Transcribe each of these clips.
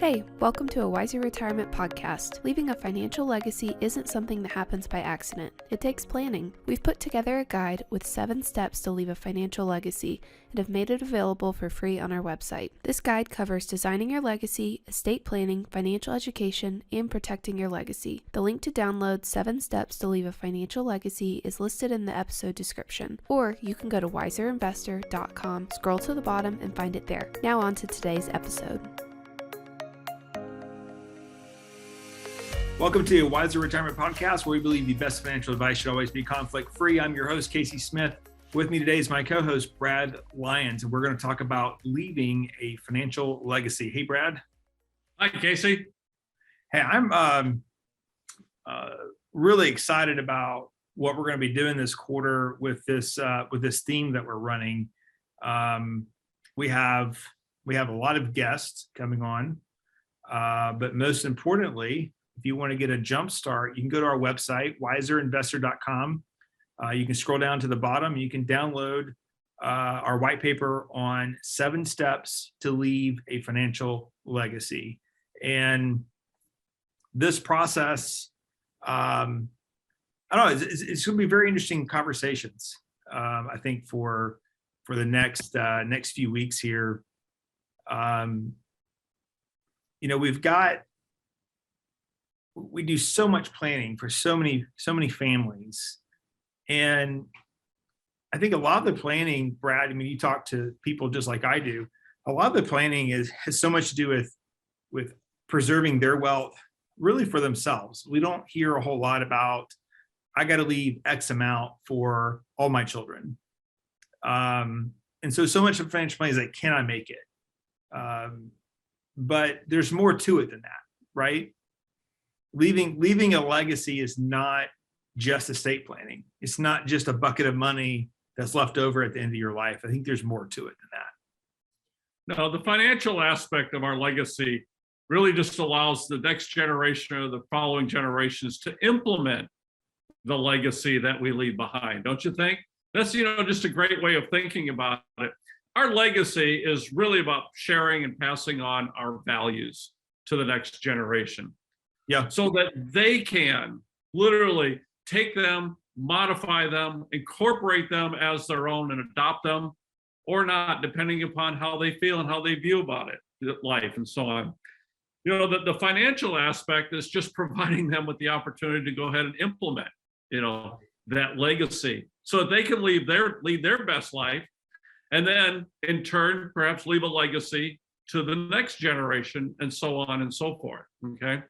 Hey, welcome to a Wiser Retirement podcast. Leaving a financial legacy isn't something that happens by accident. It takes planning. We've put together a guide with 7 steps to leave a financial legacy and have made it available for free on our website. This guide covers designing your legacy, estate planning, financial education, and protecting your legacy. The link to download 7 steps to leave a financial legacy is listed in the episode description, or you can go to wiserinvestor.com, scroll to the bottom, and find it there. Now on to today's episode. Welcome to a Wiser Retirement Podcast, where we believe the best financial advice should always be conflict-free. I'm your host, Casey Smith. With me today is my co-host, Brad Lyons, and we're going to talk about leaving a financial legacy. Hey, Brad. Hi, Casey. Hey, I'm really excited about what we're going to be doing this quarter with this theme that we're running. We have a lot of guests coming on, but most importantly, if you want to get a jump start, you can go to our website, wiserinvestor.com. You can scroll down to the bottom. You can download our white paper on 7 steps to leave a financial legacy. And this process, I don't know, it's going to be very interesting conversations, I think, for the next few weeks here. We do so much planning for so many families. And I think a lot of the planning, Brad, I mean, you talk to people just like I do, a lot of the planning has so much to do with preserving their wealth really for themselves. We don't hear a whole lot about, I got to leave X amount for all my children. And so much of financial planning is like, can I make it? But there's more to it than that, right? Leaving a legacy is not just estate planning. It's not just a bucket of money that's left over at the end of your life. I think there's more to it than that. No, the financial aspect of our legacy really just allows the next generation or the following generations to implement the legacy that we leave behind. Don't you think? That's, just a great way of thinking about it. Our legacy is really about sharing and passing on our values to the next generation. Yeah. So that they can literally take them, modify them, incorporate them as their own and adopt them or not, depending upon how they feel and how they view about it, life and so on. The financial aspect is just providing them with the opportunity to go ahead and implement, that legacy so that they can lead their best life. And then in turn, perhaps leave a legacy to the next generation and so on and so forth. Okay.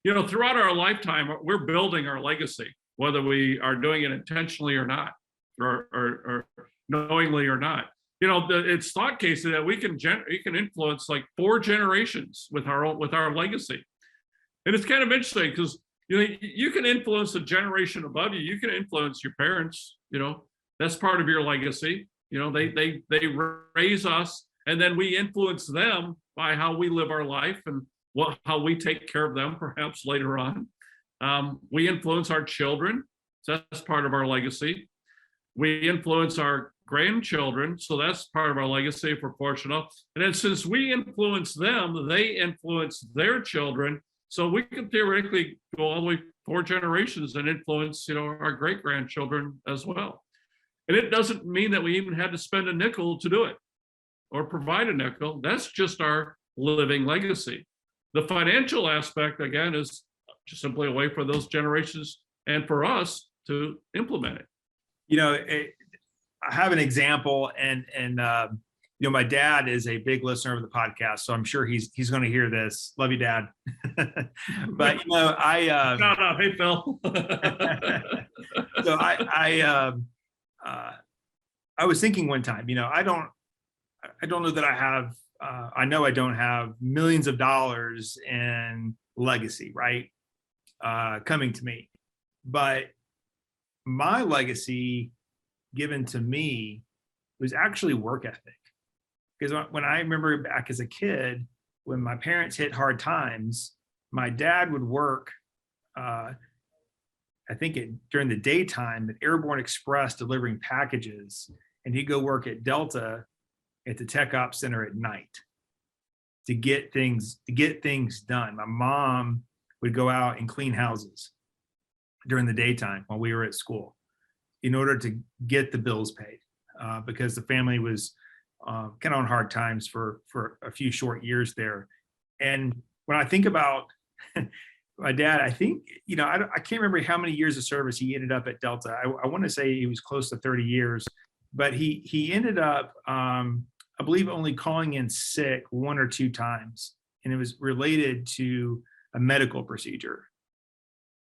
Throughout our lifetime, we're building our legacy, whether we are doing it intentionally or not, or knowingly or not. It's thought, Casey, that we can influence like 4 generations with our legacy, and it's kind of interesting because you can influence a generation above you. You can influence your parents. That's part of your legacy. They raise us, and then we influence them by how we live our life and how we take care of them, perhaps later on. We influence our children, so that's part of our legacy. We influence our grandchildren, so that's part of our legacy if we're fortunate. And then since we influence them, they influence their children, so we can theoretically go all the way 4 generations and influence, our great-grandchildren as well. And it doesn't mean that we even had to spend a nickel to do it or provide a nickel. That's just our living legacy. The financial aspect, again, is just simply a way for those generations and for us to implement it. I have an example, and my dad is a big listener of the podcast, so I'm sure he's going to hear this. Love you, Dad. But hey, Phil. So I was thinking one time, I don't know that I have. I know I don't have millions of dollars in legacy, right? Coming to me. But my legacy given to me was actually work ethic. Because when I remember back as a kid, when my parents hit hard times, my dad would work, during the daytime at Airborne Express delivering packages, and he'd go work at Delta at the Tech Ops Center at night to get things done. My mom would go out and clean houses during the daytime while we were at school in order to get the bills paid, because the family was kind of on hard times for a few short years there. And when I think about my dad, I think, I can't remember how many years of service he ended up at Delta. I want to say he was close to 30 years, but he ended up, I believe, only calling in sick 1 or 2 times, and it was related to a medical procedure.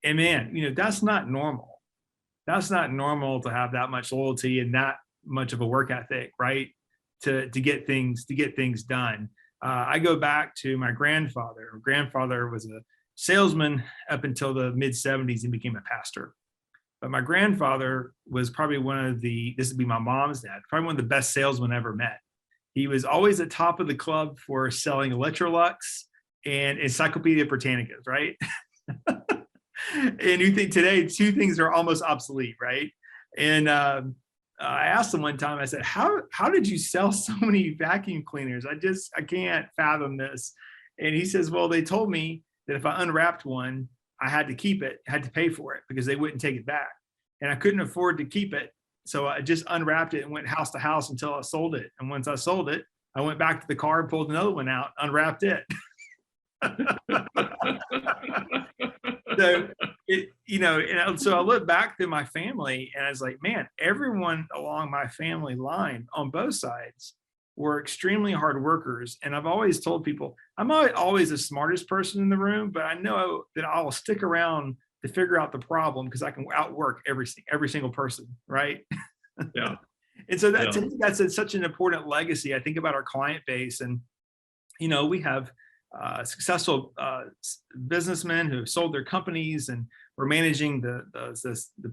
And man, that's not normal. That's not normal to have that much loyalty and that much of a work ethic, right? To get things done. I go back to my grandfather. My grandfather was a salesman up until the mid 70s and became a pastor. But my grandfather was probably this would be my mom's dad, probably one of the best salesmen I ever met. He was always at top of the club for selling Electrolux and Encyclopedia Britannicas, right? And you think today 2 things are almost obsolete, right? And I asked him one time, I said, how did you sell so many vacuum cleaners? I can't fathom this. And he says, well, they told me that if I unwrapped one, I had to keep it, had to pay for it because they wouldn't take it back. And I couldn't afford to keep it. So I just unwrapped it and went house to house until I sold it. And once I sold it, I went back to the car and pulled another one out, unwrapped it. So I look back through my family and I was like, man, everyone along my family line on both sides were extremely hard workers. And I've always told people, I'm not always the smartest person in the room, but I know that I'll stick around to figure out the problem because I can outwork every single person, right? Yeah. And so to me, that's such an important legacy. I think about our client base, and we have successful businessmen who have sold their companies, and we're managing the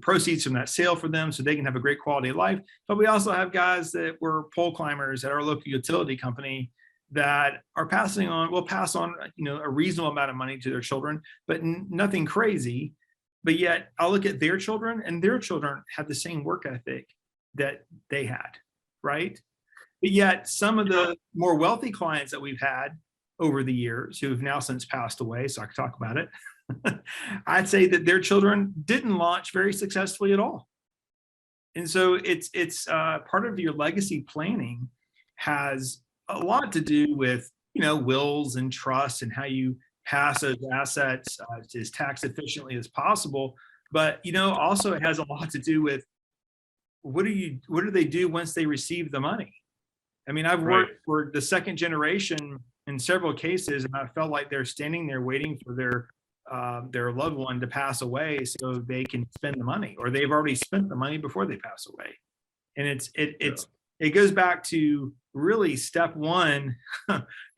proceeds from that sale for them so they can have a great quality of life. But we also have guys that were pole climbers at our local utility company that are will pass on a reasonable amount of money to their children, but nothing crazy. But yet I'll look at their children, and their children have the same work ethic that they had, right? But yet some of the more wealthy clients that we've had over the years who have now since passed away, so I could talk about it, I'd say that their children didn't launch very successfully at all. And so it's part of your legacy planning has a lot to do with wills and trusts and how you pass those assets as tax efficiently as possible. But also it has a lot to do with what do they do once they receive the money? I mean, I've worked for the second generation in several cases, and I felt like they're standing there waiting for their loved one to pass away so they can spend the money, or they've already spent the money before they pass away. And it goes back to really step 1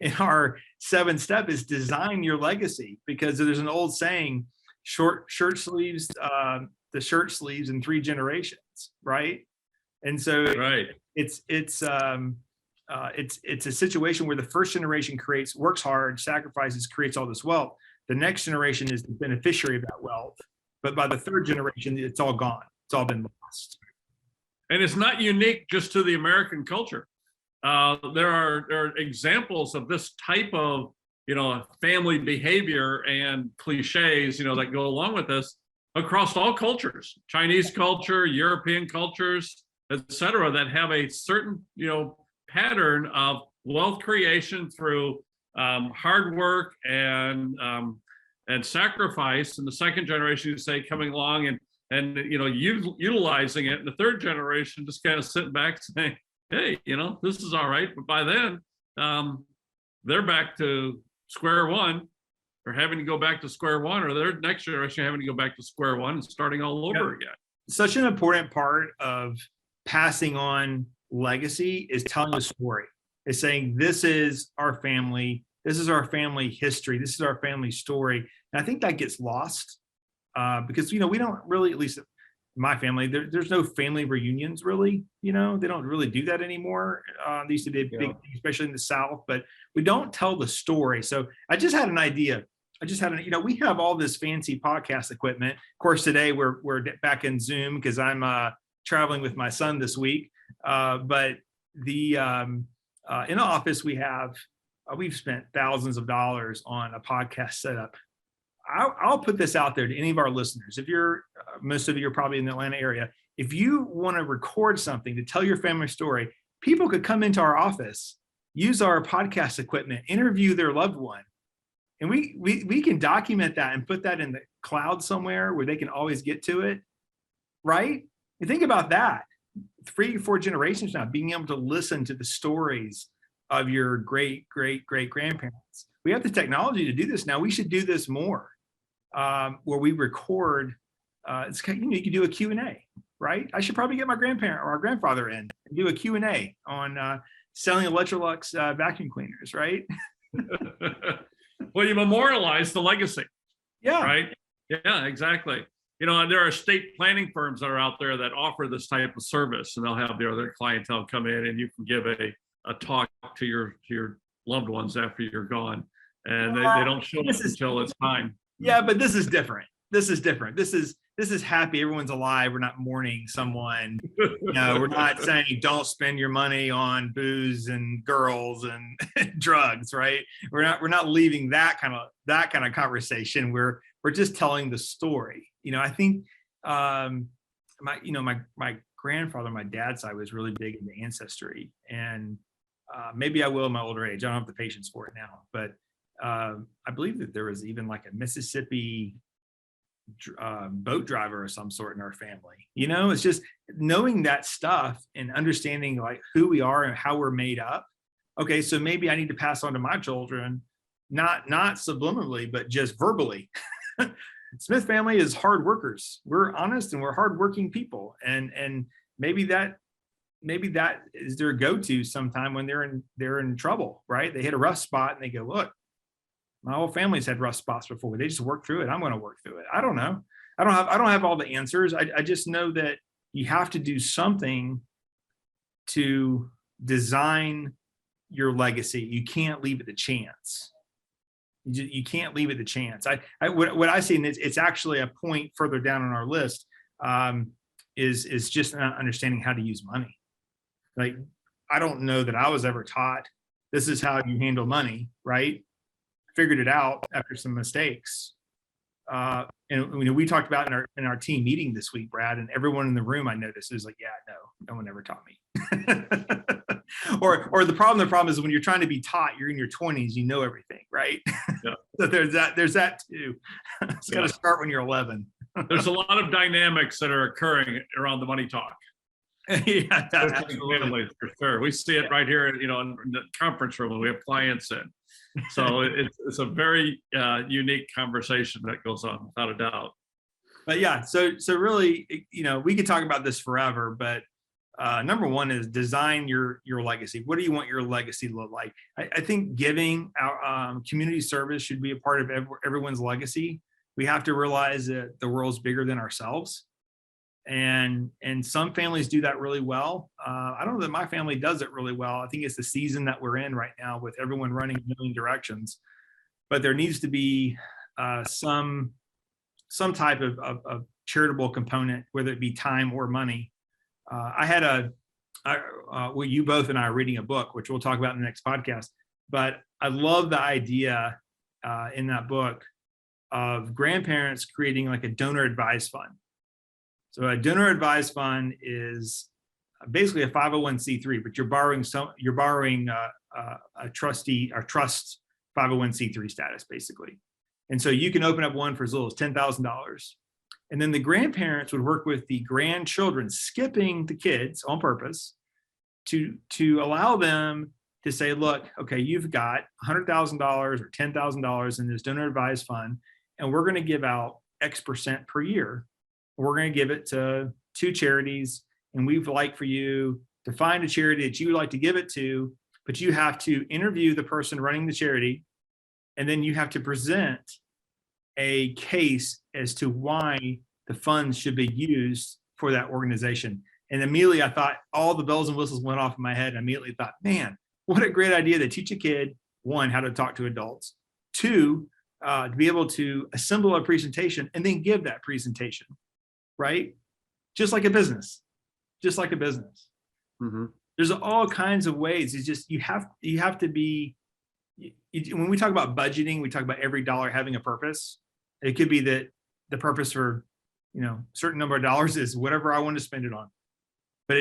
in our 7-step is design your legacy, because there's an old saying, shirt sleeves, the shirt sleeves in 3 generations, right? And so it's a situation where the first generation works hard, sacrifices, creates all this wealth. The next generation is the beneficiary of that wealth, but by the 3rd generation, it's all gone. It's all been lost. And it's not unique just to the American culture. There are examples of this type of family behavior and cliches that go along with this across all cultures, Chinese culture, European cultures, etc., that have a certain pattern of wealth creation through hard work and sacrifice. And the second generation, you say, coming along and utilizing it. And the 3rd generation just kind of sitting back saying, hey, this is all right. But by then, they're back to square one, or having to go back to square one, or their next generation having to go back to square one and starting all over again. Such an important part of passing on legacy is telling a story. It's saying, this is our family. This is our family history. This is our family story. And I think that gets lost because, we don't really, at least in my family, there's no family reunions really. They don't really do that anymore. They used to be a big thing, especially in the South, but we don't tell the story. So I just had an idea. We have all this fancy podcast equipment. Of course, today we're back in Zoom because I'm traveling with my son this week. But in the office, we have we've spent thousands of dollars on a podcast setup. I'll put this out there to any of our listeners. If you're, most of you are probably in the Atlanta area. If you want to record something to tell your family story, people could come into our office, use our podcast equipment, interview their loved one. And we can document that and put that in the cloud somewhere where they can always get to it, right? You think about that. 3 or 4 generations now, being able to listen to the stories of your great grandparents. We have the technology to do this now. We should do this more, where we record. It's kind of, you can do a Q&A, right? I should probably get my grandparent or our grandfather in and do a Q&A on selling Electrolux vacuum cleaners, right? Well, you memorialize the legacy. Yeah. Right. Yeah, exactly. There are estate planning firms that are out there that offer this type of service, and they'll have their clientele come in, and you can give a talk to your loved ones after you're gone, and they don't show up until it's time. Yeah, but this is different. This is happy. Everyone's alive. We're not mourning someone. We're not saying don't spend your money on booze and girls and drugs, right? We're not leaving that kind of conversation. We're just telling the story. I think my grandfather, my dad's side, was really big into ancestry, and maybe I will in my older age. I don't have the patience for it now, but I believe that there was even like a Mississippi boat driver of some sort in our family. It's just knowing that stuff and understanding like who we are and how we're made up. Okay, so maybe I need to pass on to my children, not subliminally, but just verbally. Smith family is hard workers. We're honest and we're hardworking people, and maybe that is their go-to sometime when they're in trouble, right? They hit a rough spot and they go, look, my whole family's had rough spots before. They just work through it. I'm going to work through it. I don't know. I don't have all the answers. I just know that you have to do something to design your legacy. You can't leave it to chance. You can't leave it to chance. What I see, and it's actually a point further down on our list, is just understanding how to use money. Like, I don't know that I was ever taught this is how you handle money, right? Figured it out after some mistakes. And we talked about in our team meeting this week, Brad, and everyone in the room I noticed is like, yeah, no one ever taught me. or the problem is when you're trying to be taught, you're in your 20s, you know everything, right? Yeah. So there's that too. It's got to start when you're 11. There's a lot of dynamics that are occurring around the money talk. Yeah, absolutely. For sure. We see it right here, in the conference room when we have clients in. So it's a very unique conversation that goes on, without a doubt. But yeah, so really, we could talk about this forever, but number one is design your legacy. What do you want your legacy to look like? I think giving our community service should be a part of everyone's legacy. We have to realize that the world's bigger than ourselves. And some families do that really well. I don't know that my family does it really well. I think it's the season that we're in right now with everyone running a million directions. But there needs to be some type of charitable component, whether it be time or money. You both and I are reading a book, which we'll talk about in the next podcast. But I love the idea in that book of grandparents creating like a donor advised fund. So a donor advised fund is basically a 501c3, but you're borrowing a trustee or trust 501c3 status basically. And so you can open up one for as little as $10,000. And then the grandparents would work with the grandchildren, skipping the kids on purpose to allow them to say, look, okay, you've got $100,000 or $10,000 in this donor advised fund, and we're going to give out X% per year. We're going to give it to 2 charities, and we'd like for you to find a charity that you would like to give it to, but you have to interview the person running the charity, and then you have to present a case as to why the funds should be used for that organization. And immediately I thought all the bells and whistles went off in my head. I immediately thought, man, what a great idea to teach a kid, 1, how to talk to adults, 2, to be able to assemble a presentation and then give that presentation, right? Just like a business. Mm-hmm. There's all kinds of ways. It's just you have to be when we talk about budgeting, we talk about every dollar having a purpose. It could be that the purpose for, certain number of dollars is whatever I want to spend it on, but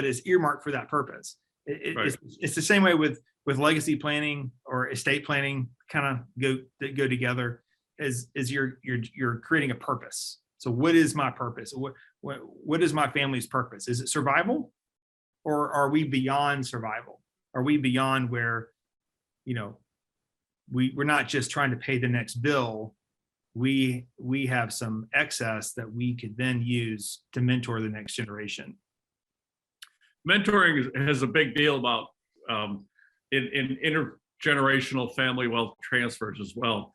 it's earmarked for that purpose. Right. It's the same way with legacy planning or estate planning, kind of go together. Is you're creating a purpose. So what is my purpose? What is my family's purpose? Is it survival, or are we beyond survival? Are we beyond where, we're not just trying to pay the next bill? We have some excess that we could then use to mentor the next generation. Mentoring has a big deal about in intergenerational family wealth transfers as well.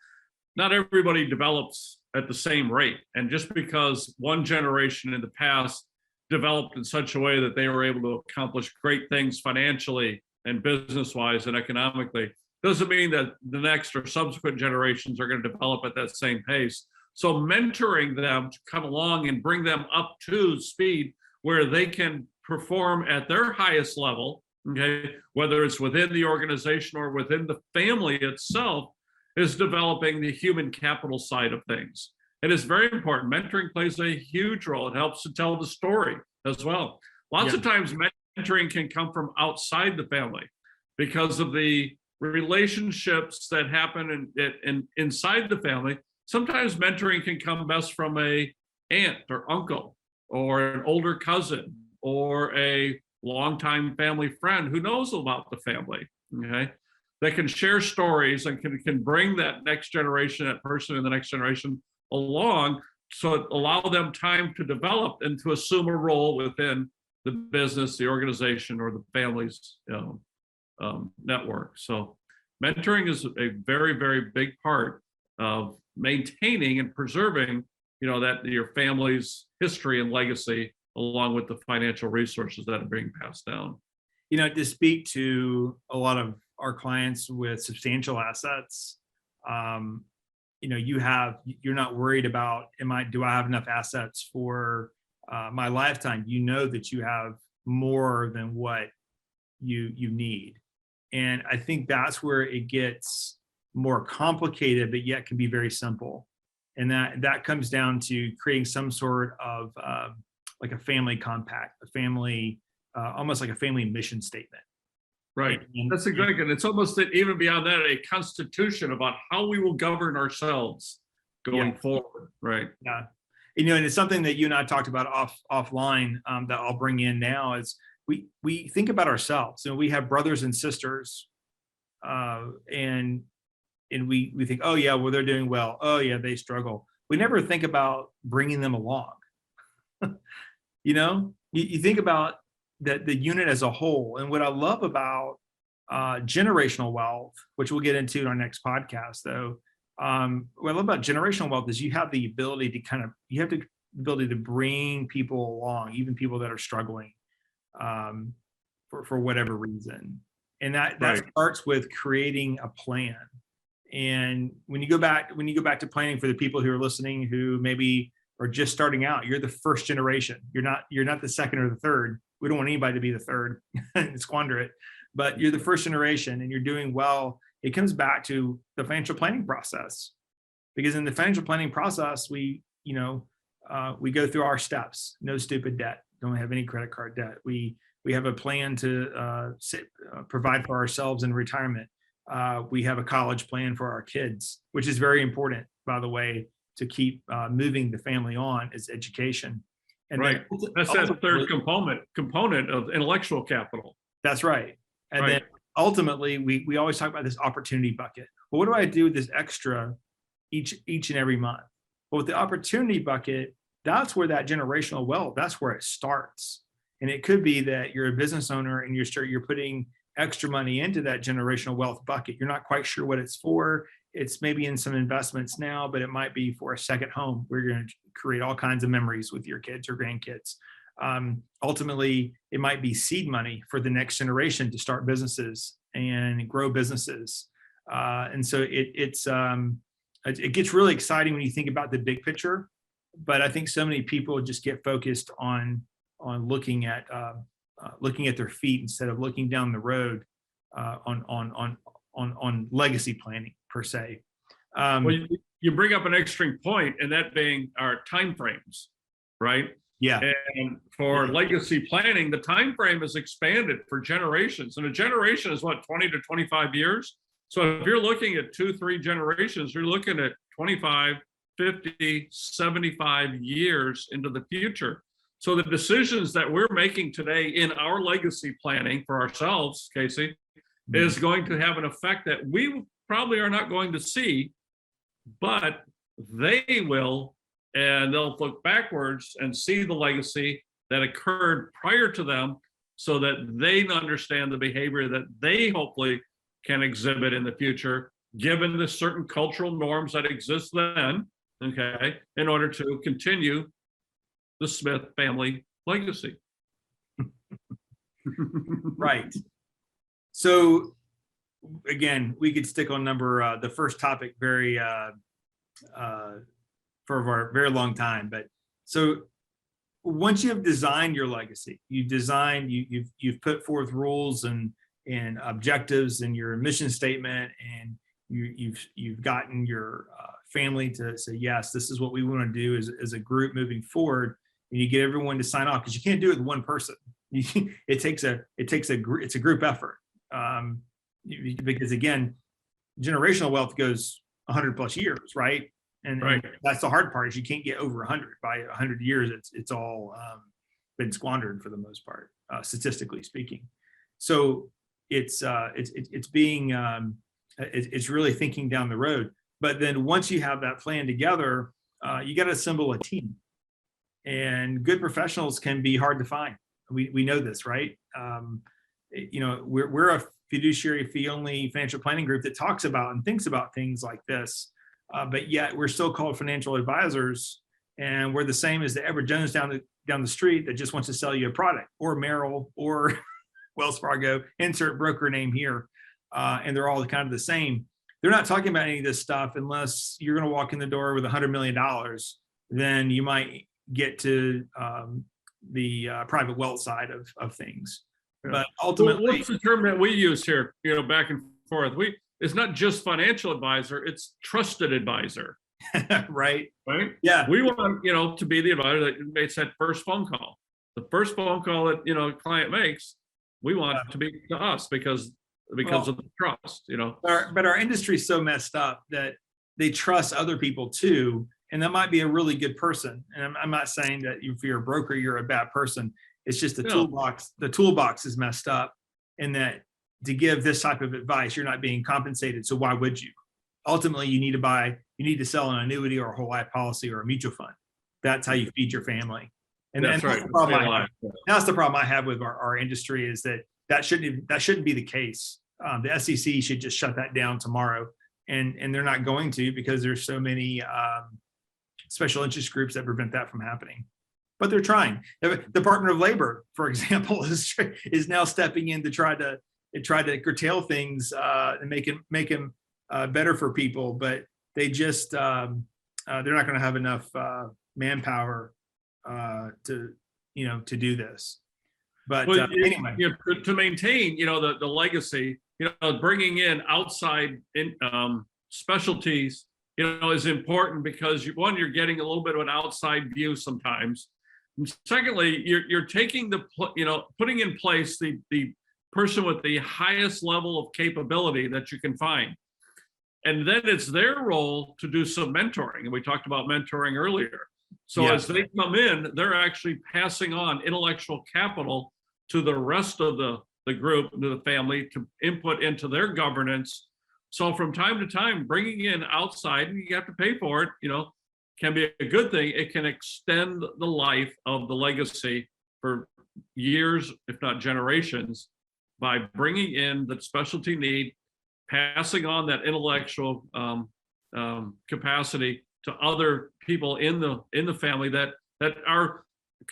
Not everybody develops at the same rate. And just because one generation in the past developed in such a way that they were able to accomplish great things financially and business-wise and economically, doesn't mean that the next or subsequent generations are going to develop at that same pace. So mentoring them to come along and bring them up to speed where they can perform at their highest level, okay, whether it's within the organization or within the family itself, is developing the human capital side of things. And it's very important. Mentoring plays a huge role. It helps to tell the story as well. Lots of times mentoring can come from outside the family because of the relationships that happen in inside the family. Sometimes mentoring can come best from a aunt or uncle or an older cousin or a longtime family friend who knows about the family, okay? That can share stories and can bring that next generation, that person in the next generation along, so it allow them time to develop and to assume a role within the business, the organization, or the family's network. So mentoring is a very, very big part of maintaining and preserving, that your family's history and legacy, along with the financial resources that are being passed down. To speak to a lot of our clients with substantial assets, you're not worried about, do I have enough assets for my lifetime? You know that you have more than what you need. And I think that's where it gets more complicated, but yet can be very simple. And that comes down to creating some sort of like a family compact, almost like a family mission statement. Right. That's exactly. And it's almost even beyond that, a constitution about how we will govern ourselves going forward. Right. Yeah. And it's something that you and I talked about offline that I'll bring in now is we think about ourselves. We have brothers and sisters and we think, oh yeah, well, they're doing well. Oh yeah, they struggle. We never think about bringing them along. You think about the unit as a whole. And what I love about generational wealth, which we'll get into in our next podcast, though, what I love about generational wealth is you have the ability to bring people along, even people that are struggling for whatever reason. And that starts with creating a plan. And when you go back to planning, for the people who are listening who maybe are just starting out, you're the first generation. You're not the second or the third. We don't want anybody to be the third and squander it, but you're the first generation and you're doing well. It comes back to the financial planning process, because in the financial planning process, we go through our steps. No stupid debt. Don't have any credit card debt. We have a plan to provide for ourselves in retirement. We have a college plan for our kids, which is very important, by the way, to keep moving the family on, is education. And right. That's that third component of intellectual capital. That's right. And then ultimately, we always talk about this opportunity bucket. Well, what do I do with this extra each and every month? Well, with the opportunity bucket, that's where that generational wealth, that's where it starts. And it could be that you're a business owner and you're putting extra money into that generational wealth bucket. You're not quite sure what it's for. It's maybe in some investments now, but it might be for a second home where you're going to create all kinds of memories with your kids or grandkids. Ultimately, it might be seed money for the next generation to start businesses and grow businesses. And so it gets really exciting when you think about the big picture. But I think so many people just get focused on looking at their feet instead of looking down the road on on legacy planning per se. Well, you bring up an interesting point, and that being our timeframes, right? Yeah. And for legacy planning, the time frame is expanded for generations, and a generation is what, 20 to 25 years. So if you're looking at 2-3 generations, you're looking at 25, 50, 75 years into the future. So the decisions that we're making today in our legacy planning for ourselves, Casey, is going to have an effect that we probably are not going to see, but they will, and they'll look backwards and see the legacy that occurred prior to them, so that they understand the behavior that they hopefully can exhibit in the future, given the certain cultural norms that exist then, okay, in order to continue the Smith family legacy. Right. So again, we could stick on the first topic for a very long time. But so once you have designed your legacy, you've put forth rules and objectives in your mission statement, and you've gotten your family to say, yes, this is what we want to do as a group moving forward, and you get everyone to sign off, because you can't do it with one person. It's a group effort, because again, generational wealth goes 100 plus years, right? And that's the hard part, is you can't get over 100. By 100 years, it's all been squandered for the most part, statistically speaking. So it's really thinking down the road. But then once you have that plan together, you got to assemble a team, and good professionals can be hard to find. We know this, right? We're a fiduciary fee-only financial planning group that talks about and thinks about things like this. But yet we're still called financial advisors, and we're the same as the Edward Jones down the street that just wants to sell you a product, or Merrill, or Wells Fargo, insert broker name here, and they're all kind of the same. They're not talking about any of this stuff unless you're going to walk in the door with $100 million. Then you might get to the private wealth side of things. Yeah. But ultimately, what's the term that we use here? Back and forth. It's not just financial advisor, it's trusted advisor. Right. Yeah. We want, to be the advisor that makes that first phone call. The first phone call that, a client makes, we want it to be to us because of the trust, But our industry is so messed up that they trust other people too. And that might be a really good person. And I'm not saying that if you're a broker, you're a bad person. It's just the toolbox is messed up, and that to give this type of advice, you're not being compensated. So why would you? Ultimately, you need to sell an annuity or a whole life policy or a mutual fund. That's how you feed your family. And that's right. That's the problem I have with our industry, is that shouldn't be the case. The SEC should just shut that down tomorrow, and they're not going to, because there's so many special interest groups that prevent that from happening. But they're trying. The Department of Labor, for example, is now stepping in to try to curtail things and make them better for people. But they just they're not going to have enough manpower to do this. But anyway, to maintain the legacy, bringing in outside specialties is important, because you're getting a little bit of an outside view sometimes. And secondly, you're taking putting in place the person with the highest level of capability that you can find. And then it's their role to do some mentoring. And we talked about mentoring earlier. So as they come in, they're actually passing on intellectual capital to the rest of the group, to the family, to input into their governance. So from time to time, bringing in outside, and you have to pay for it, can be a good thing. It can extend the life of the legacy for years, if not generations, by bringing in the specialty need, passing on that intellectual capacity to other people in the family that are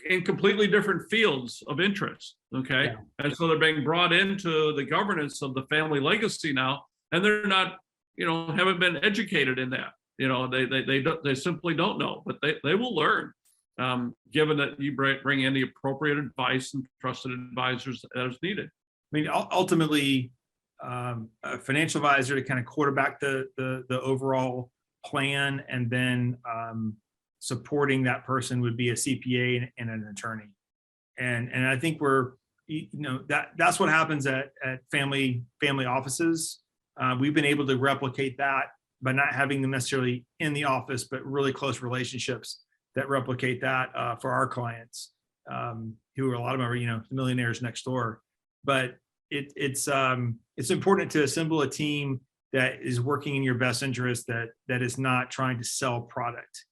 in completely different fields of interest. Okay. Yeah. And so they're being brought into the governance of the family legacy now, and they're not, haven't been educated in that. They simply don't know, but they will learn, given that you bring in the appropriate advice and trusted advisors as needed. I mean, ultimately, a financial advisor to kind of quarterback the overall plan, and then supporting that person would be a CPA and an attorney. And I think that's what happens at family offices. We've been able to replicate that by not having them necessarily in the office, but really close relationships that replicate that for our clients, who are a lot of them are millionaires next door. But it's important to assemble a team that is working in your best interest, that is not trying to sell product.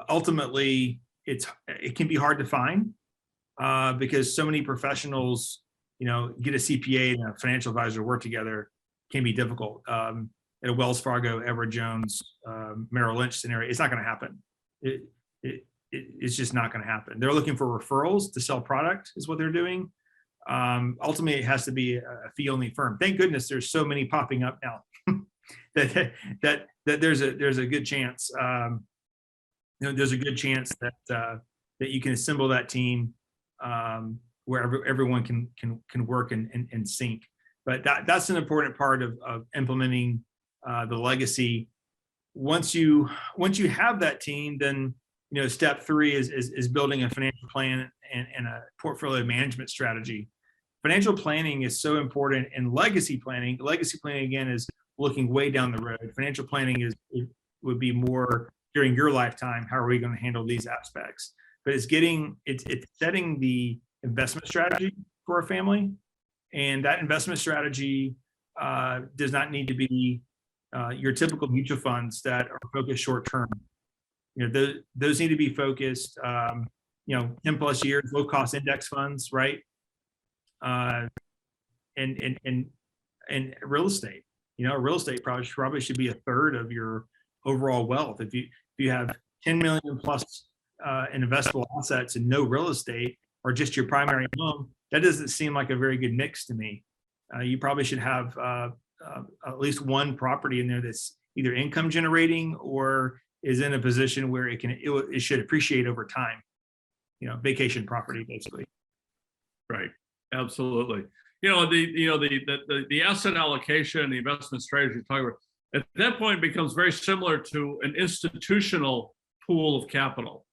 Ultimately it can be hard to find, because so many professionals, get a CPA and a financial advisor to work together can be difficult. At a Wells Fargo, Edward Jones, Merrill Lynch scenario, it's not going to happen. It's just not going to happen. They're looking for referrals to sell product is what they're doing. Ultimately, it has to be a fee-only firm. Thank goodness there's so many popping up now that there's a good chance. There's a good chance that you can assemble that team where everyone can work and sync. But that's an important part of implementing the legacy. Once you have that team, then step 3 is building a financial plan and a portfolio management strategy. Financial planning is so important in legacy planning. Legacy planning, again, is looking way down the road. Financial planning would be more during your lifetime. How are we going to handle these aspects? But it's setting the investment strategy for a family, and that investment strategy does not need to be your typical mutual funds that are focused short term. Those need to be focused 10 plus years, low cost index funds, right? And real estate. Real estate probably should be a third of your overall wealth. If you have 10 million plus in investable assets and no real estate, or just your primary home, that doesn't seem like a very good mix to me. You probably should have at least one property in there that's either income generating or is in a position where it should appreciate over time. Vacation property, basically. Right. Absolutely. The asset allocation, the investment strategy you're talking about, at that point becomes very similar to an institutional pool of capital,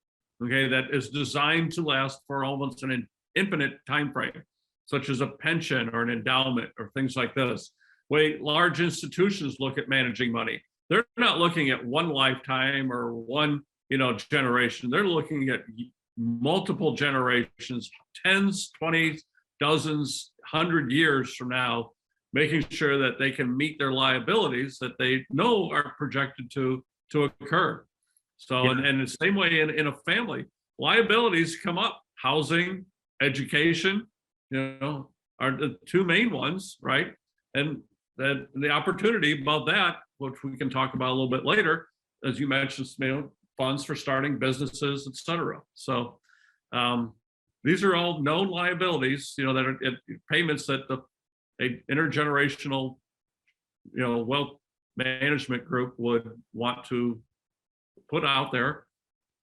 okay, that is designed to last for almost an infinite time frame, such as a pension or an endowment or things like this. Way large institutions look at managing money. They're not looking at one lifetime or one generation. They're looking at multiple generations, 10s, 20s, dozens, 100 years from now, making sure that they can meet their liabilities that they know are projected to occur. So, yeah. And the same way in a family, liabilities come up. Housing, education, are the two main ones, right? And then the opportunity above that, which we can talk about a little bit later, as you mentioned, funds for starting businesses, et cetera. So these are all known liabilities, that are payments that a intergenerational, wealth management group would want to put out there,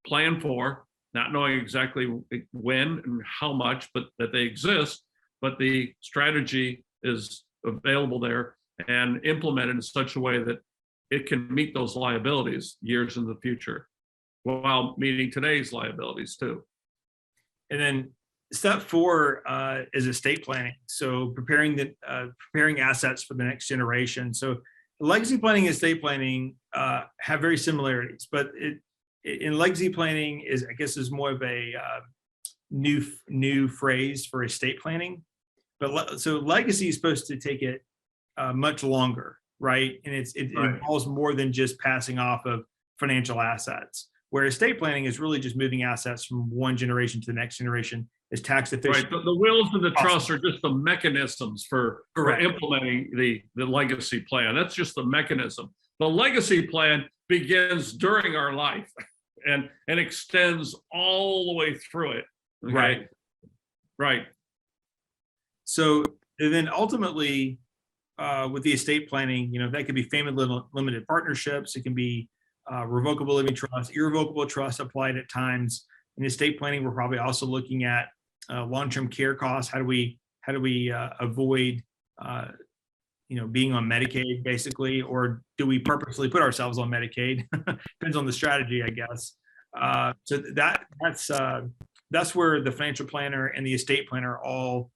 plan for, not knowing exactly when and how much, but that they exist, but the strategy is available there and implemented in such a way that it can meet those liabilities years in the future while meeting today's liabilities too. And then step 4 is estate planning. So preparing assets for the next generation. So legacy planning and estate planning have very similarities, but in legacy planning is more of a new phrase for estate planning. But so legacy is supposed to take it much longer, right? And it involves more than just passing off of financial assets. Where estate planning is really just moving assets from one generation to the next generation is tax efficient. Right, the wills and the trusts are just the mechanisms for implementing the legacy plan. That's just the mechanism. The legacy plan begins during our life and extends all the way through it. Okay? Right. So then ultimately, with the estate planning, that could be family limited partnerships. It can be revocable living trust, irrevocable trust applied at times. In estate planning, we're probably also looking at long-term care costs. How do we avoid being on Medicaid, basically, or do we purposely put ourselves on Medicaid? Depends on the strategy, I guess. So that's where the financial planner and the estate planner all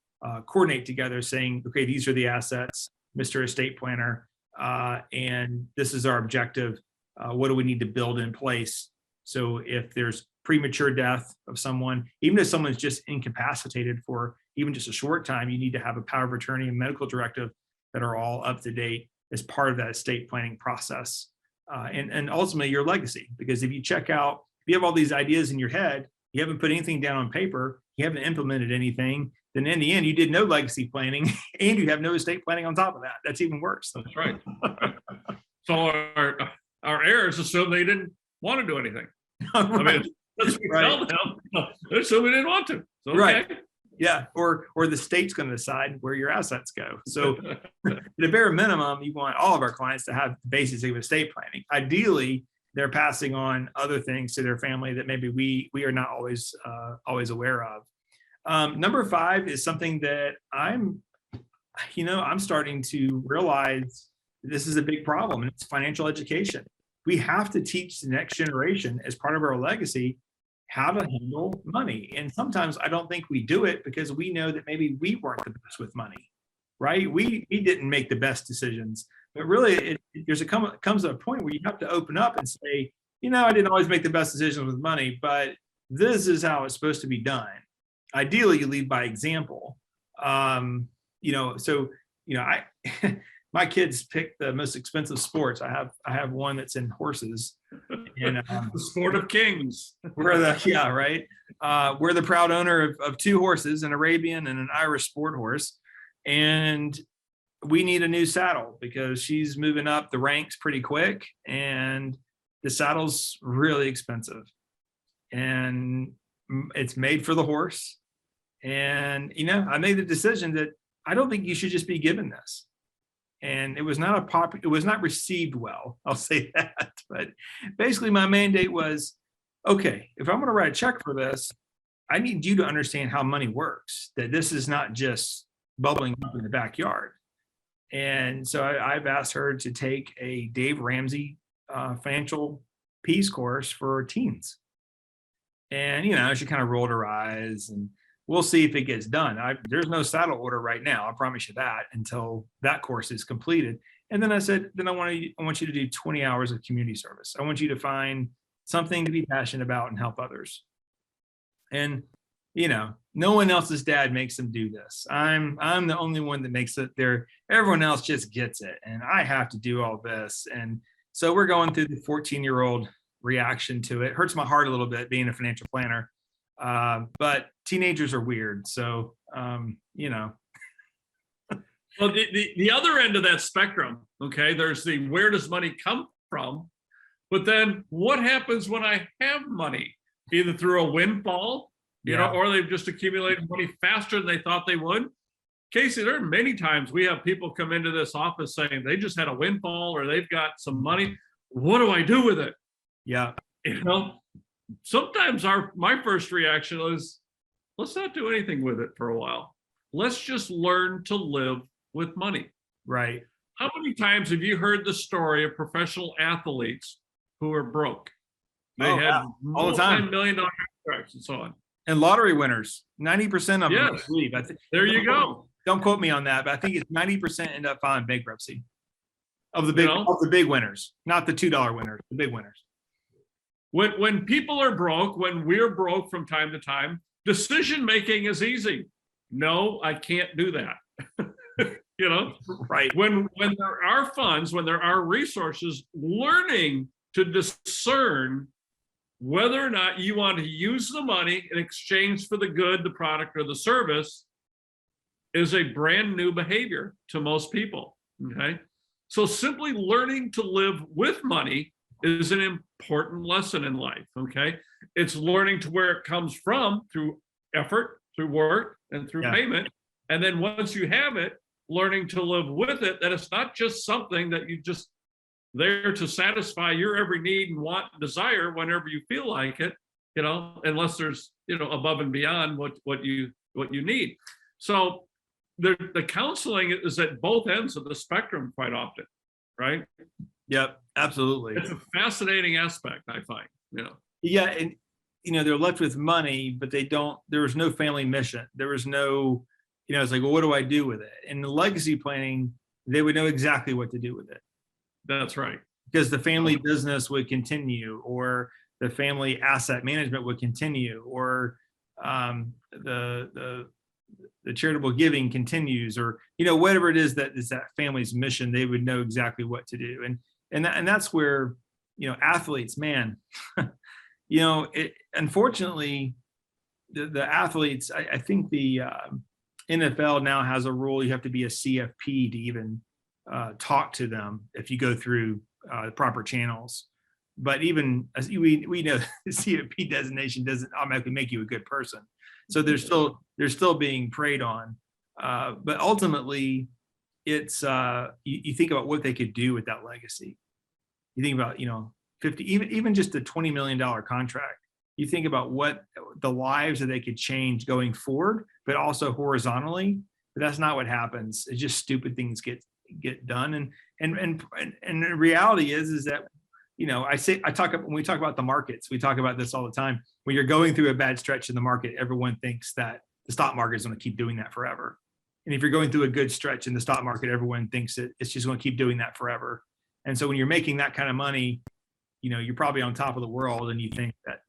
coordinate together, saying, okay, these are the assets, Mr. Estate Planner, and this is our objective. What do we need to build in place? So if there's premature death of someone, even if someone's just incapacitated for even just a short time, you need to have a power of attorney and medical directive that are all up to date as part of that estate planning process. And ultimately your legacy, because if you have all these ideas in your head, you haven't put anything down on paper, you haven't implemented anything, then in the end, you did no legacy planning and you have no estate planning on top of that. That's even worse. That's right. So our heirs assume they didn't want to do anything. Right. I mean, that's what we tell them. They assume we didn't want to. So, okay. Right. Yeah. Or the state's going to decide where your assets go. So at a bare minimum, you want all of our clients to have the basis of estate planning. Ideally, they're passing on other things to their family that maybe we are not always aware of. Number 5 is something that I'm starting to realize this is a big problem, and it's financial education. We have to teach the next generation, as part of our legacy, how to handle money. And sometimes I don't think we do it because we know that maybe we weren't the best with money, right? We didn't make the best decisions. But really, comes to a point where you have to open up and say, I didn't always make the best decisions with money, but this is how it's supposed to be done. Ideally, you lead by example. My kids pick the most expensive sports. I have one that's in horses, and the sport of kings. We're the proud owner of 2 horses, an Arabian and an Irish sport horse, and we need a new saddle because she's moving up the ranks pretty quick, and the saddle's really expensive, and it's made for the horse. And I made the decision that I don't think you should just be given this. And it was not received well, I'll say that. But basically my mandate was, okay, if I'm going to write a check for this, I need you to understand how money works, that this is not just bubbling up in the backyard. And so I've asked her to take a Dave Ramsey financial peace course for teens. And, she kind of rolled her eyes, and we'll see if it gets done. There's no saddle order right now, I promise you that, until that course is completed. And then I said, I want you to do 20 hours of community service. I want you to find something to be passionate about and help others. And, no one else's dad makes them do this. I'm the only one that makes it there. Everyone else just gets it. And I have to do all this. And so we're going through the 14-year-old reaction to it. Hurts my heart a little bit being a financial planner. But teenagers are weird. So, Well, the other end of that spectrum, okay, there's the where does money come from? But then what happens when I have money, either through a windfall, or they've just accumulated money faster than they thought they would? Casey, there are many times we have people come into this office saying they just had a windfall or they've got some money. What do I do with it? Yeah. Sometimes my first reaction is, let's not do anything with it for a while. Let's just learn to live with money. Right. How many times have you heard the story of professional athletes who are broke? They had all the time, $multi-million contracts and so on. And lottery winners, 90% of them, Yes. I believe. There you go. Don't quote me on that, but I think it's 90% end up filing bankruptcy of the big winners, not the $2 winners, the big winners. When people are broke, when we're broke from time to time, decision making is easy. No, I can't do that. Right. When there are funds, when there are resources, learning to discern whether or not you want to use the money in exchange for the good, the product, or the service is a brand new behavior to most people. Okay. So simply learning to live with money is an important lesson in life. Okay. It's learning to where it comes from through effort, through work, and through payment. And then once you have it, learning to live with it, that it's not just something that you just there to satisfy your every need and want and desire whenever you feel like it, unless there's, above and beyond what you need. So the counseling is at both ends of the spectrum quite often, right? Yep, absolutely. It's a fascinating aspect, I find, Yeah, and they're left with money, but there was no family mission. There was no, it's like, well, what do I do with it? And the legacy planning, they would know exactly what to do with it. That's right. Because the family business would continue, or the family asset management would continue, or the charitable giving continues, or whatever it is that is that family's mission, they would know exactly what to do. And that's where athletes, man, unfortunately the athletes, I think the NFL now has a rule, you have to be a CFP to even talk to them if you go through the proper channels. But even as we know, the CFP designation doesn't automatically make you a good person. So they're still being preyed on. But ultimately, it's you think about what they could do with that legacy. You think about 50, even just a $20 million contract. You think about what the lives that they could change going forward, but also horizontally. But that's not what happens. It's just stupid things get done. And the reality is that when we talk about the markets, we talk about this all the time. When you're going through a bad stretch in the market, everyone thinks that the stock market is going to keep doing that forever. And if you're going through a good stretch in the stock market, everyone thinks that it's just going to keep doing that forever. And so when you're making that kind of money, you're probably on top of the world, and you think that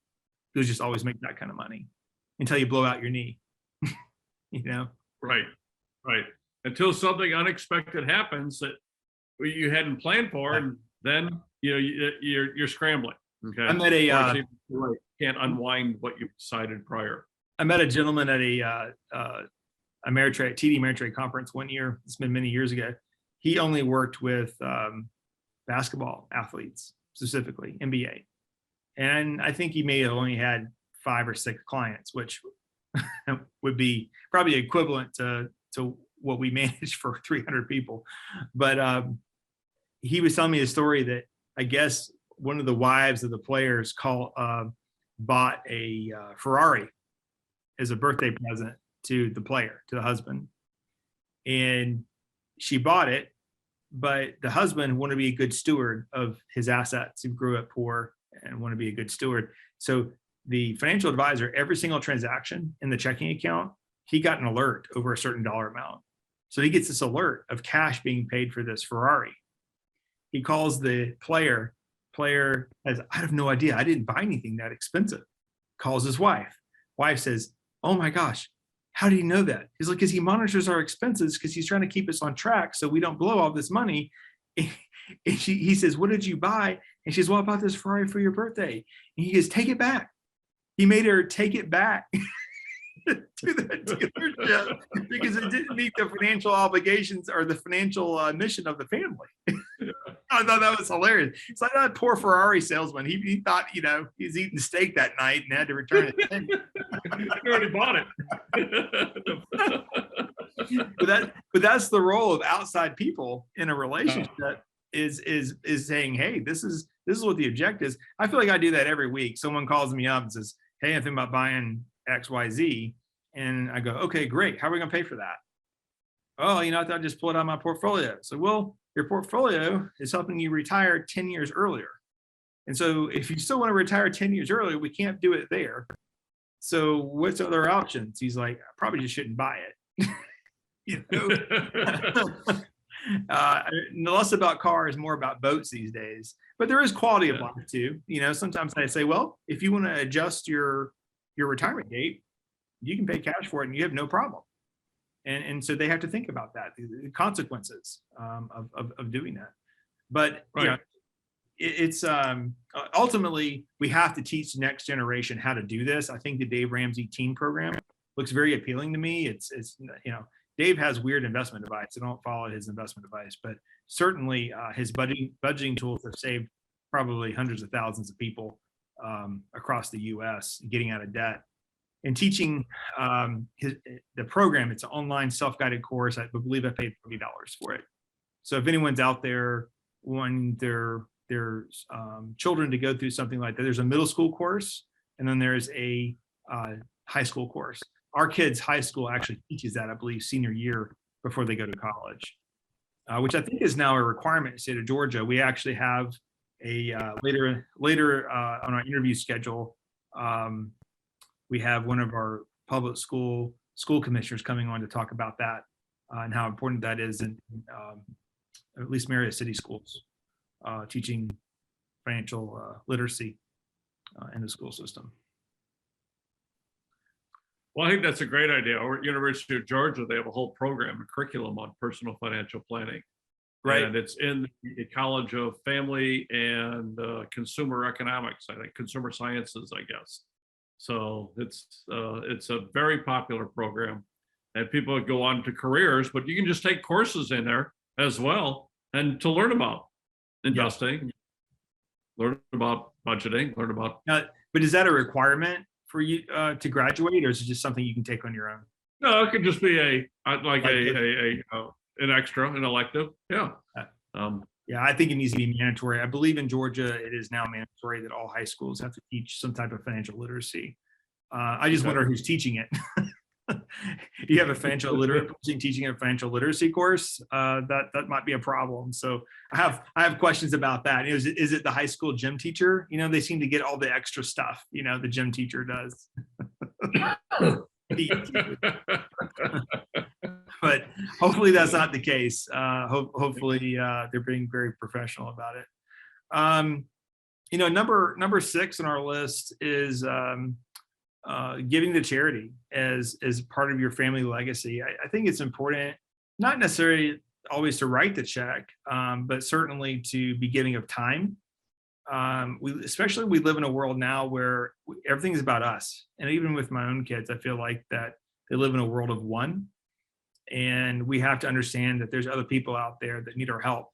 you'll just always make that kind of money until you blow out your knee. Right. Until something unexpected happens that you hadn't planned for, and then you're scrambling. Okay. I met a can't unwind what you decided prior. I met a gentleman at a Ameritrade TD Ameritrade conference one year. It's been many years ago. He only worked with basketball athletes, specifically NBA, and I think he may have only had 5 or 6 clients, which would be probably equivalent to what we manage for 300 people. But he was telling me a story that I guess one of the wives of the players bought a Ferrari as a birthday present to the player, to the husband. And she bought it, but the husband wanted to be a good steward of his assets. He grew up poor and wanted to be a good steward. So the financial advisor, every single transaction in the checking account, he got an alert over a certain dollar amount. So he gets this alert of cash being paid for this Ferrari. He calls the player says, I have no idea. I didn't buy anything that expensive. Calls his wife. Wife says, oh my gosh, how do you know that? He's like, because he monitors our expenses because he's trying to keep us on track so we don't blow all this money. And he says, what did you buy? And she says, well, I bought this Ferrari for your birthday. And he goes, take it back. He made her take it back to the dealership because it didn't meet the financial obligations or the financial mission of the family. I thought that was hilarious. It's like that poor Ferrari salesman. He thought, he was eating steak that night and had to return it. I already bought it. But that's the role of outside people in a relationship is saying, hey, this is what the objective is. I feel like I do that every week. Someone calls me up and says, hey, I'm thinking about buying XYZ. And I go, okay, great. How are we going to pay for that? Oh, I thought I'd just pull it out of my portfolio. So, well, your portfolio is helping you retire 10 years earlier. And so if you still want to retire 10 years earlier, we can't do it there. So what's other options? He's like, I probably just shouldn't buy it. Less about cars, more about boats these days. But there is quality of life too. Sometimes I say, well, if you want to adjust your retirement date, you can pay cash for it and you have no problem. And so they have to think about that, the consequences of doing that. But it's ultimately we have to teach the next generation how to do this. I think the Dave Ramsey Teen Program looks very appealing to me. It's Dave has weird investment advice. I don't follow his investment advice, but certainly his budgeting tools have saved probably hundreds of thousands of people across the U.S. getting out of debt. And teaching the program, it's an online self-guided course. I believe I paid $40 for it. So if anyone's out there wanting their children to go through something like that, there's a middle school course and then there's a high school course. Our kids' high school actually teaches that, I believe, senior year before they go to college, which I think is now a requirement in the state of Georgia. We actually have a later on our interview schedule. We have one of our public school commissioners coming on to talk about that and how important that is in at least Marietta City schools, teaching financial literacy in the school system. Well, I think that's a great idea. Over at University of Georgia, they have a whole program, a curriculum on personal financial planning. Right. And it's in the College of Family and Consumer Economics, I think, Consumer Sciences, I guess. So it's a very popular program, and people go on to careers, but you can just take courses in there as well, and to learn about investing, learn about budgeting, learn about. But is that a requirement for you to graduate, or is it just something you can take on your own? No, it could just be an extra, an elective. Yeah. Yeah, I think it needs to be mandatory. I believe in Georgia, it is now mandatory that all high schools have to teach some type of financial literacy. I just wonder who's teaching it. You have a financial literacy teaching a financial literacy course. That might be a problem. So I have questions about that. Is it the high school gym teacher? They seem to get all the extra stuff. The gym teacher does. But hopefully that's not the case. Hopefully they're being very professional about it. Number 6 on our list is giving to charity as part of your family legacy. I think it's important, not necessarily always to write the check, but certainly to be giving of time. We live in a world now where everything's about us. And even with my own kids, I feel like that they live in a world of one. And we have to understand that there's other people out there that need our help.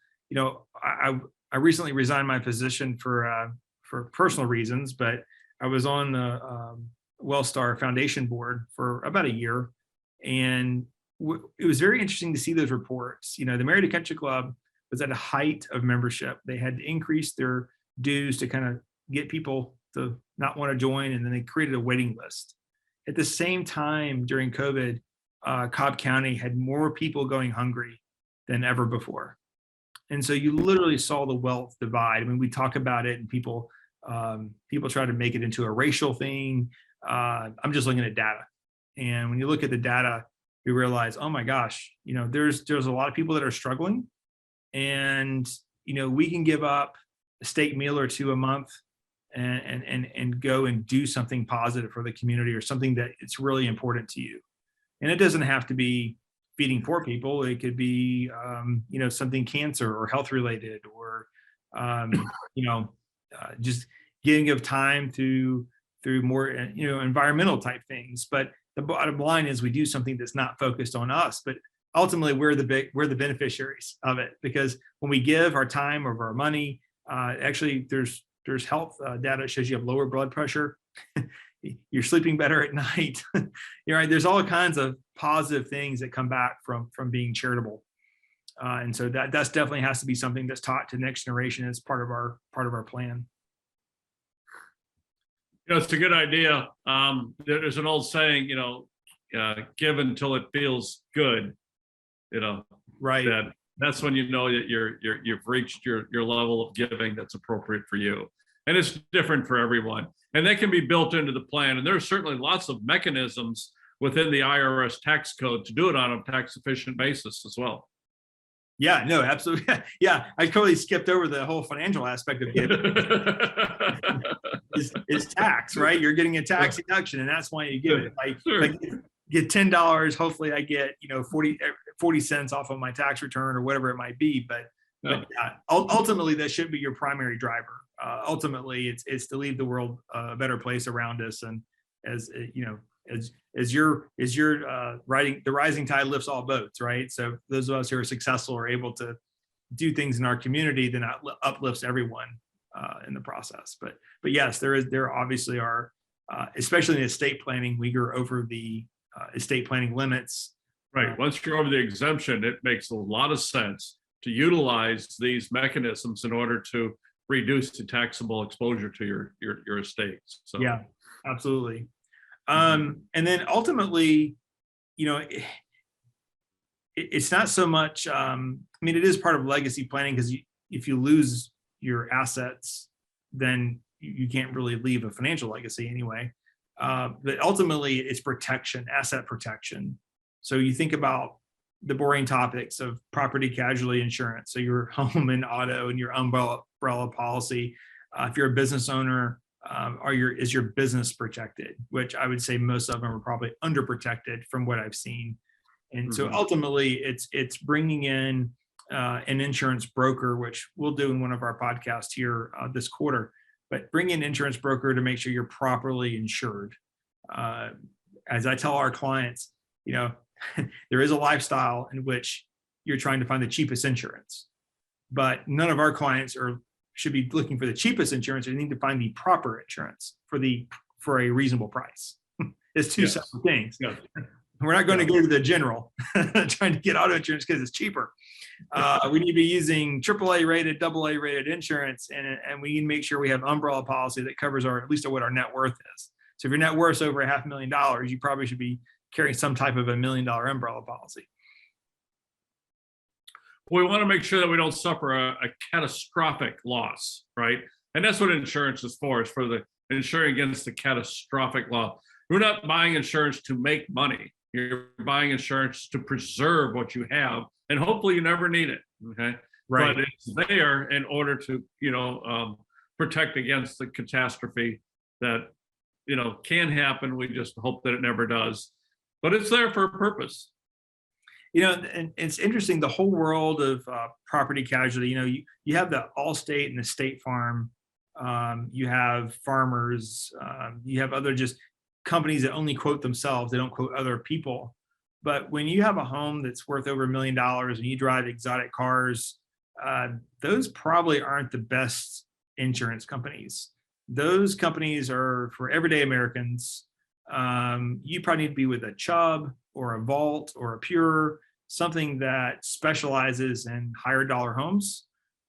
I recently resigned my position for personal reasons, but I was on the Wellstar Foundation board for about a year, and it was very interesting to see those reports. The Marietta Country Club was at a height of membership. They had to increase their dues to kind of get people to not want to join, and then they created a waiting list. At the same time, during COVID, Cobb County had more people going hungry than ever before. And so you literally saw the wealth divide. I mean, we talk about it and people try to make it into a racial thing. I'm just looking at data. And when you look at the data, you realize, oh my gosh, there's a lot of people that are struggling, and, we can give up a steak meal or two a month and go and do something positive for the community, or something that it's really important to you. And it doesn't have to be feeding poor people. It could be, something cancer or health related, or, just giving of time through more, environmental type things. But the bottom line is we do something that's not focused on us, but ultimately we're the beneficiaries of it, because when we give our time or our money, actually there's health data that shows you have lower blood pressure. You're sleeping better at night. You're right. There's all kinds of positive things that come back from being charitable. And so that's definitely has to be something that's taught to the next generation as part of our plan. It's a good idea. There's an old saying, give until it feels good. Right. That's when that you've reached your level of giving that's appropriate for you. And it's different for everyone. And that can be built into the plan. And there's certainly lots of mechanisms within the IRS tax code to do it on a tax efficient basis as well. Yeah, no, absolutely. Yeah, I totally skipped over the whole financial aspect of giving. is tax, right? You're getting a tax deduction, and that's why you give it. Like get $10, hopefully I get 40 cents off of my tax return or whatever it might be. But ultimately, that should be your primary driver. Ultimately, it's to leave the world a better place around us, and as you're riding, the rising tide lifts all boats, right? So those of us who are successful are able to do things in our community, then that uplifts everyone in the process. But yes, there obviously are, especially in estate planning, we go over the estate planning limits. Right. Once you're over the exemption, it makes a lot of sense to utilize these mechanisms in order to reduce the taxable exposure to your estate. So yeah. Absolutely. And then ultimately, you know, it's not so much, I mean, it is part of legacy planning, because if you lose your assets, then you can't really leave a financial legacy anyway. But ultimately, it's protection, asset protection. So you think about the boring topics of property casualty insurance. So your home and auto and your umbrella policy. If you're a business owner, is your business protected? Which I would say most of them are probably underprotected from what I've seen. And so ultimately, it's bringing in an insurance broker, which we'll do in one of our podcasts here this quarter. But bring in an insurance broker to make sure you're properly insured. As I tell our clients, you know, there is a lifestyle in which you're trying to find the cheapest insurance, but none of our clients should be looking for the cheapest insurance. They need to find the proper insurance for a reasonable price. It's two separate things. Yeah. We're not going to go to the general trying to get auto insurance because it's cheaper. We need to be using AAA rated, AA rated insurance, and we need to make sure we have umbrella policy that covers at least what our net worth is. So if your net worth is over $500,000, you probably should be carrying some type of $1 million umbrella policy. We want to make sure that we don't suffer a catastrophic loss, right? And that's what insurance is for the insuring against the catastrophic loss. We're not buying insurance to make money. You're buying insurance to preserve what you have, and hopefully you never need it, okay? Right. But it's there in order to, protect against the catastrophe that, can happen. We just hope that it never does. But it's there for a purpose. And it's interesting, the whole world of property casualty, you have the Allstate and the State Farm, you have Farmers, you have other just companies that only quote themselves, they don't quote other people. But when you have a home that's worth over $1 million and you drive exotic cars, those probably aren't the best insurance companies. Those companies are for everyday Americans. You probably need to be with a Chubb or a Vault or a Pure, something that specializes in higher dollar homes.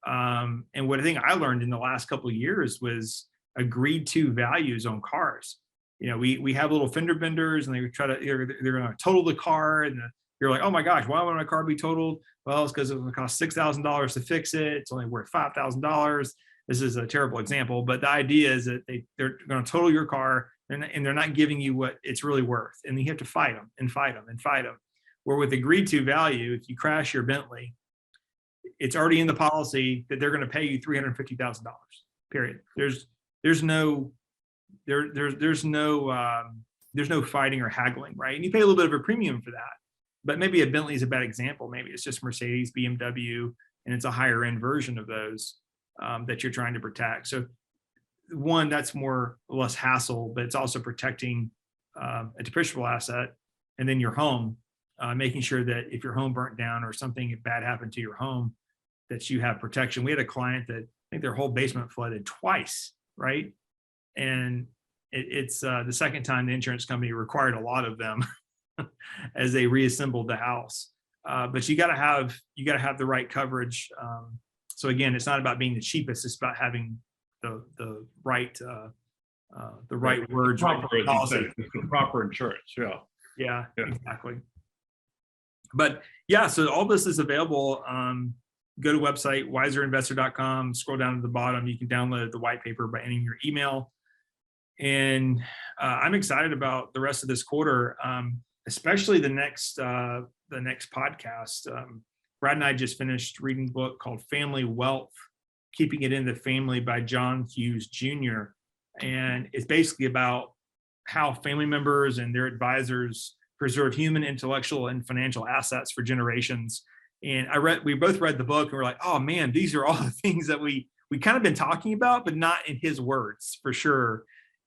And what I think I learned in the last couple of years was agreed to values on cars. We have little fender benders, and they're going to total the car, and you're like, oh my gosh, why would my car be totaled? Well, it's because it would cost $6,000 to fix it. It's only worth $5,000. This is a terrible example, but the idea is that they're going to total your car, and they're not giving you what it's really worth. And you have to fight them and fight them and fight them. Where with agreed to value, if you crash your Bentley, it's already in the policy that they're going to pay you $350,000, period. There's no fighting or haggling, right? And you pay a little bit of a premium for that. But maybe a Bentley is a bad example. Maybe it's just Mercedes, BMW, and it's a higher end version of those that you're trying to protect. So one, that's less hassle, but it's also protecting a depreciable asset, and then your home, making sure that if your home burnt down or something bad happened to your home, that you have protection. We had a client that I think their whole basement flooded twice, right? And it's the second time the insurance company required a lot of them as they reassembled the house. But you got to have the right coverage. So again, it's not about being the cheapest; it's about having the right words, proper, right policy, the proper insurance. Yeah, exactly. But yeah, so all this is available. Go to website wiserinvestor.com. Scroll down to the bottom. You can download the white paper by entering your email. And I'm excited about the rest of this quarter, especially the next podcast. Brad and I just finished reading a book called Family Wealth, Keeping It in the Family by John Hughes Jr. And it's basically about how family members and their advisors preserve human, intellectual, and financial assets for generations. And we both read the book and we're like, oh man, these are all the things that we kind of been talking about, but not in his words for sure.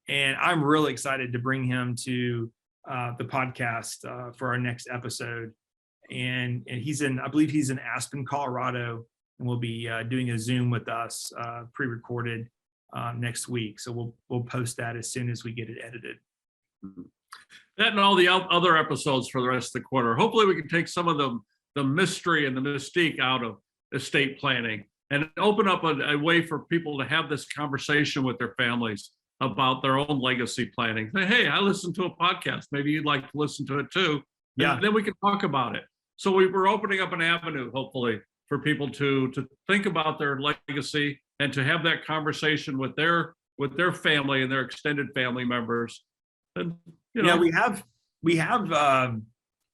And I'm really excited to bring him to the podcast for our next episode. And I believe he's in Aspen, Colorado, and we'll be doing a Zoom with us, pre-recorded next week. So we'll post that as soon as we get it edited. That and all the other episodes for the rest of the quarter. Hopefully we can take some of the mystery and the mystique out of estate planning and open up a way for people to have this conversation with their families about their own legacy planning. Say, hey, I listened to a podcast. Maybe you'd like to listen to it too. Yeah. And then we can talk about it. So we're opening up an avenue, hopefully, for people to think about their legacy and to have that conversation with their family and their extended family members. And we have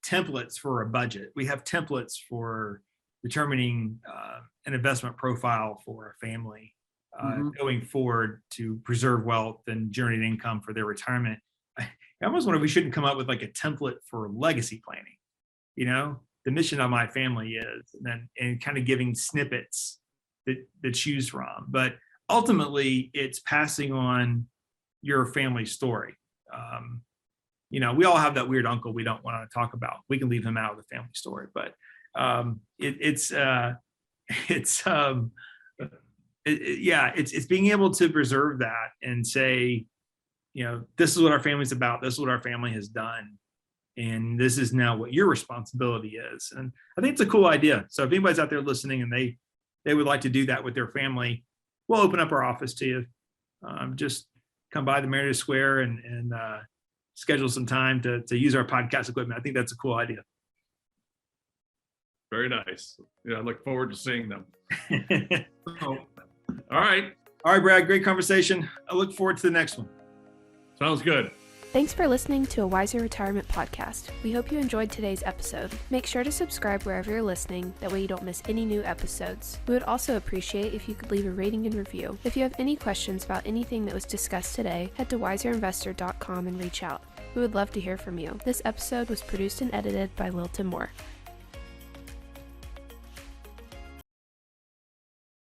templates for a budget. We have templates for determining an investment profile for a family going forward to preserve wealth and generate income for their retirement. I almost wonder if we shouldn't come up with like a template for legacy planning. The mission of my family is, and kind of giving snippets to choose from. But ultimately, it's passing on your family story. We all have that weird uncle we don't want to talk about. We can leave him out of the family story, but it's being able to preserve that and say, this is what our family's about. This is what our family has done. And this is now what your responsibility is. And I think it's a cool idea. So if anybody's out there listening and they would like to do that with their family, we'll open up our office to you. Just come by the Meredith Square and schedule some time to use our podcast equipment. I think that's a cool idea. Very nice. Yeah, I look forward to seeing them. All right. All right, Brad, great conversation. I look forward to the next one. Sounds good. Thanks for listening to a Wiser Retirement podcast. We hope you enjoyed today's episode. Make sure to subscribe wherever you're listening, that way you don't miss any new episodes. We would also appreciate if you could leave a rating and review. If you have any questions about anything that was discussed today, head to wiserinvestor.com and reach out. We would love to hear from you. This episode was produced and edited by Lilton Moore.